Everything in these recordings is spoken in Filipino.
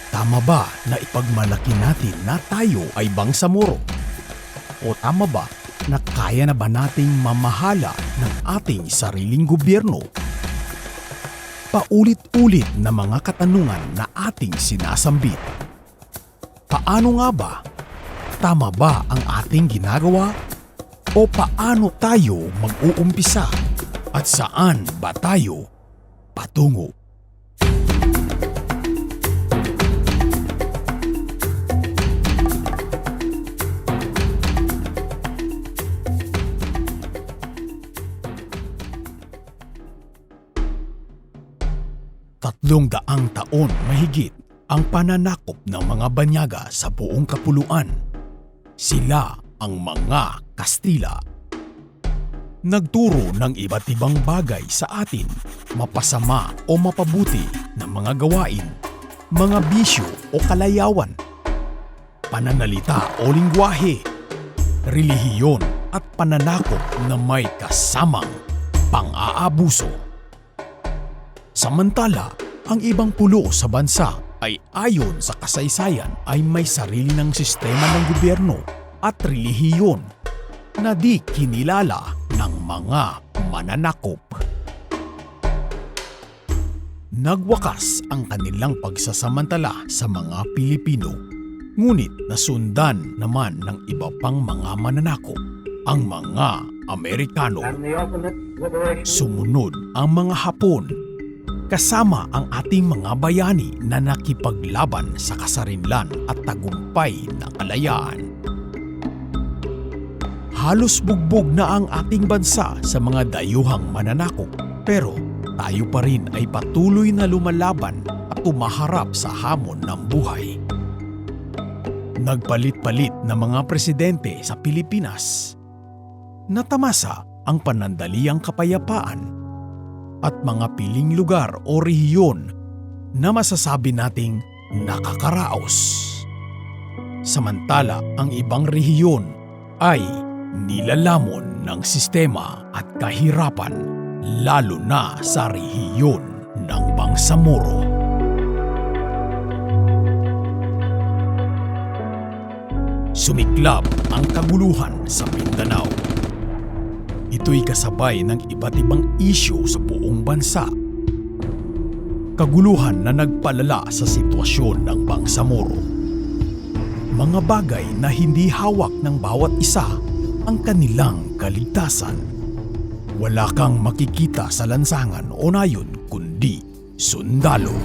Tama ba na ipagmalaki natin na tayo ay bangsamoro? O tama ba na kaya na ba nating mamahala ng ating sariling gobyerno? Paulit-ulit na mga katanungan na ating sinasambit. Paano nga ba? Tama ba ang ating ginagawa? O paano tayo mag-uumpisa? At saan ba tayo patungo? Tatlong-daang taon mahigit ang pananakop ng mga banyaga sa buong kapuluan. Sila ang mga Kastila. Nagturo ng iba't ibang bagay sa atin, mapasama o mapabuti na mga gawain, mga bisyo o kalayawan, pananalita o lingwahe, relihiyon at pananakop na may kasamang pang-aabuso. Samantala, ang ibang pulo sa bansa ay ayon sa kasaysayan ay may sarili ng sistema ng gobyerno at relihiyon na di kinilala ng mga mananakop. Nagwakas ang kanilang pagsasamantala sa mga Pilipino, ngunit nasundan naman ng iba pang mga mananakop, ang mga Amerikano. Sumunod ang mga Hapon, kasama ang ating mga bayani na nakipaglaban sa kasarinlan at tagumpay na kalayaan. Halos bugbog na ang ating bansa sa mga dayuhang mananakop, pero tayo pa rin ay patuloy na lumalaban at tumaharap sa hamon ng buhay. Nagpalit-palit na mga presidente sa Pilipinas. Natamasa ang panandaliang kapayapaan at mga piling lugar o rehiyon na masasabi nating nakakaraos. Samantala, ang ibang rehiyon ay nilalamon ng sistema at kahirapan, lalo na sa rehiyon ng Bangsamoro. Sumiklab ang kaguluhan sa Mindanao. Ito'y kasabay ng iba't ibang isyu sa buong bansa. Kaguluhan na nagpalala sa sitwasyon ng Bangsamoro. Mga bagay na hindi hawak ng bawat isa ang kanilang kaligtasan. Wala kang makikita sa lansangan o nayon kundi sundalo.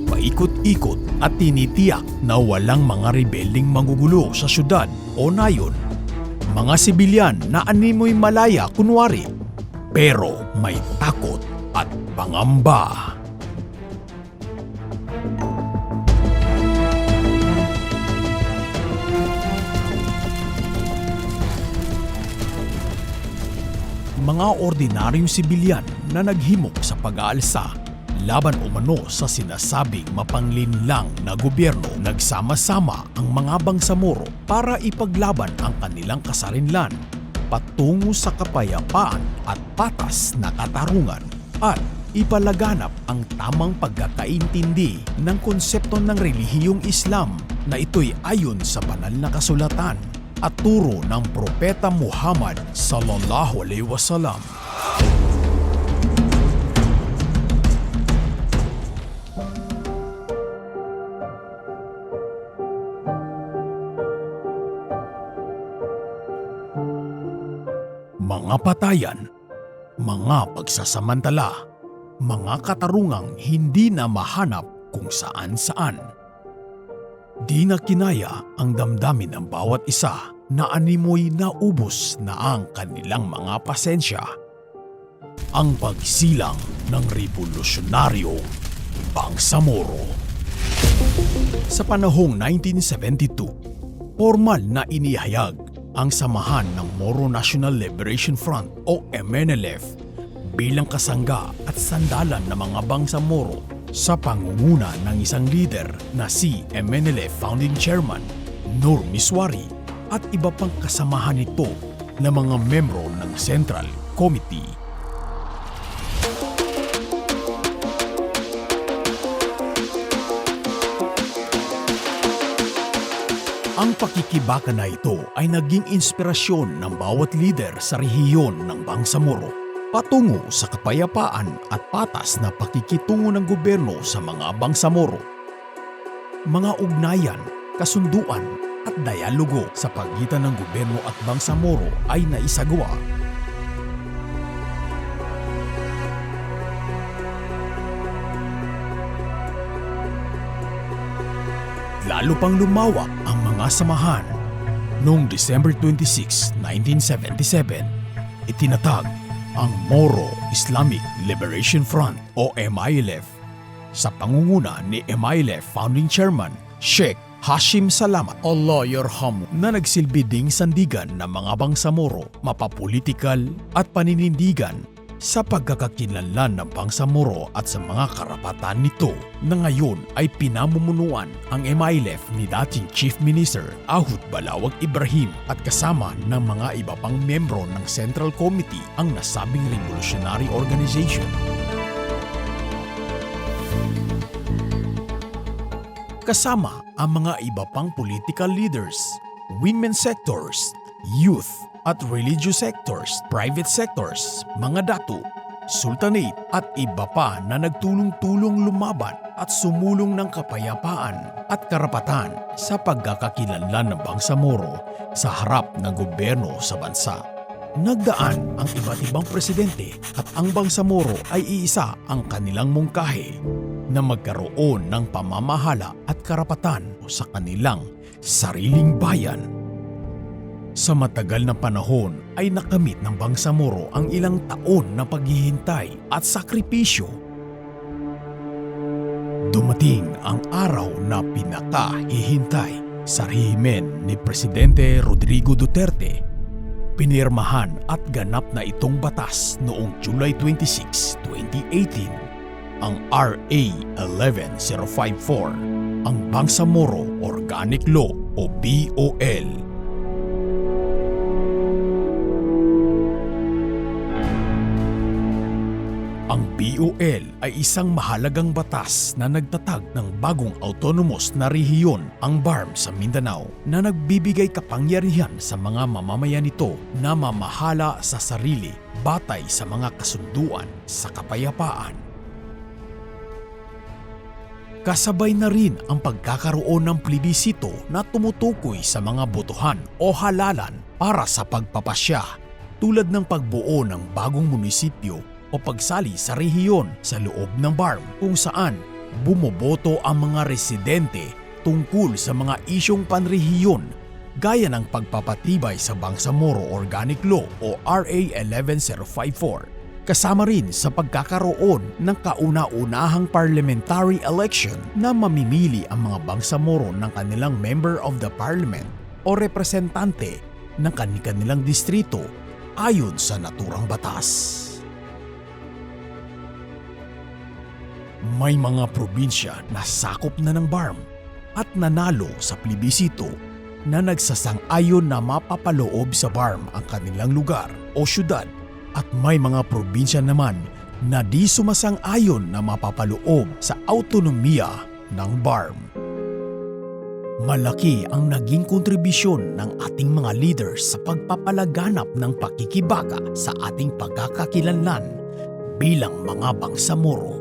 Paikot-ikot at tinitiyak na walang mga rebelding manggugulo sa syudad o nayon. Mga sibilyan na animoy malaya kunwari, pero may takot at pangamba. Mga ordinaryong sibilyan na naghimok sa pag-aalsa laban umano sa sinasabing mapanglinlang na gobyerno, nagsama-sama ang mga Bangsamoro para ipaglaban ang kanilang kasarinlan patungo sa kapayapaan at patas na katarungan at ipalaganap ang tamang pagkakaintindi ng konsepto ng relihiyong Islam na ito'y ayon sa banal na kasulatan at turo ng Propeta Muhammad sallallahu alaihi wasallam. Mga patayan, mga pagsasamantala, mga katarungang hindi na mahanap kung saan-saan. Di na kinaya ang damdamin ng bawat isa na animoy naubos na ang kanilang mga pasensya. Ang pagsilang ng revolusyonaryo Bangsamoro. Sa panahong 1972, formal na inihayag ang samahan ng Moro National Liberation Front o MNLF bilang kasangga at sandalan ng mga Bangsamoro sa pangunguna ng isang leader na si MNLF Founding Chairman Nur Miswari at iba pang kasamahan nito na mga membro ng Central Committee. Ang pakikibaka na ito ay naging inspirasyon ng bawat leader sa rehiyon ng Bangsamoro patungo sa kapayapaan at patas na pakikitungo ng gobyerno sa mga Bangsamoro. Mga ugnayan, kasunduan at dialogo sa pagitan ng gobyerno at Bangsamoro ay naisagawa. Lalo pang lumawak ang mga samahan. Noong December 26, 1977, itinatag ang Moro Islamic Liberation Front o MILF sa pangunguna ni MILF Founding Chairman Sheikh Hashim Salamat Allah Yarhamu na nagsilbi ding sandigan ng mga Bangsamoro, mapapolitikal at paninindigan sa pagkakakilanlan ng Bangsamoro at sa mga karapatan nito na ngayon ay pinamumunuan ang MILF ni dating Chief Minister Ahud Balawag Ibrahim at kasama ng mga iba pang membro ng Central Committee ang nasabing revolutionary organization. Kasama ang mga iba pang political leaders, women sectors, youth at religious sectors, private sectors, mga datu, sultanate at iba pa na nagtulong-tulong lumaban at sumulong ng kapayapaan at karapatan sa pagkakakilanlan ng Bangsamoro sa harap ng gobyerno sa bansa. Nagdaan ang iba't ibang presidente at ang Bangsamoro ay iisa ang kanilang mungkahi na magkaroon ng pamamahala at karapatan sa kanilang sariling bayan. Sa matagal na panahon ay nakamit ng Bangsamoro ang ilang taon na paghihintay at sakripisyo. Dumating ang araw na pinakahihintay sa rehimen ni Presidente Rodrigo Duterte. Pinirmahan at ganap na itong batas noong July 26, 2018, ang RA 11054, ang Bangsamoro Organic Law o BOL. Ang BOL ay isang mahalagang batas na nagtatag ng bagong autonomous na rehiyon, ang BARM sa Mindanao, na nagbibigay kapangyarihan sa mga mamamayan nito na mamahala sa sarili batay sa mga kasunduan sa kapayapaan. Kasabay na rin ang pagkakaroon ng plebisito na tumutukoy sa mga botohan o halalan para sa pagpapasya, tulad ng pagbuo ng bagong munisipyo o pagsali sa rehiyon sa loob ng BARM, kung saan bumoboto ang mga residente tungkol sa mga isyong panrehiyon gaya ng pagpapatibay sa Bangsamoro Organic Law o RA 11054. Kasama rin sa pagkakaroon ng kauna-unahang parliamentary election na mamimili ang mga Bangsamoro ng kanilang Member of the Parliament o representante ng kanilang distrito ayon sa naturang batas. May mga probinsya na sakop na ng BARM at nanalo sa plebisito na nagsasang-ayon na mapapaloob sa BARM ang kanilang lugar o syudad, at may mga probinsya naman na di sumasang-ayon na mapapaloob sa autonomiya ng BARM. Malaki ang naging kontribusyon ng ating mga leaders sa pagpapalaganap ng pakikibaka sa ating pagkakakilanlan bilang mga Bangsamoro.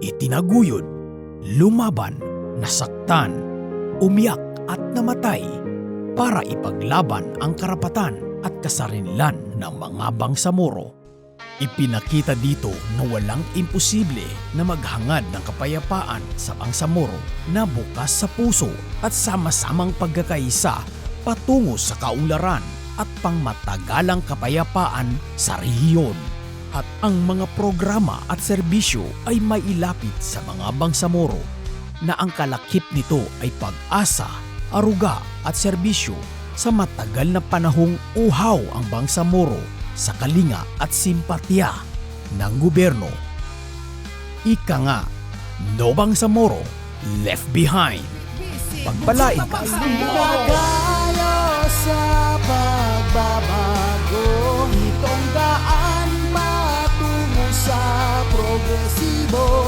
Itinaguyod, lumaban, nasaktan, umiyak at namatay para ipaglaban ang karapatan at kasarinlan ng mga Bangsamoro. Ipinakita dito na walang imposible na maghangad ng kapayapaan sa Bangsamoro na bukas sa puso at sama-samang pagkakaisa patungo sa kaunlaran at pangmatagalang kapayapaan sa rehiyon. At ang mga programa at serbisyo ay mailapit sa mga Bangsamoro na ang kalakip nito ay pag-asa, aruga at serbisyo sa matagal na panahong uhaw ang Bangsamoro sa kalinga at simpatya ng gobyerno. Ika nga, no Bangsamoro, left behind. Pagpalain ka sa Tayo sa pagbabago, itong daan patungo sa progresibo.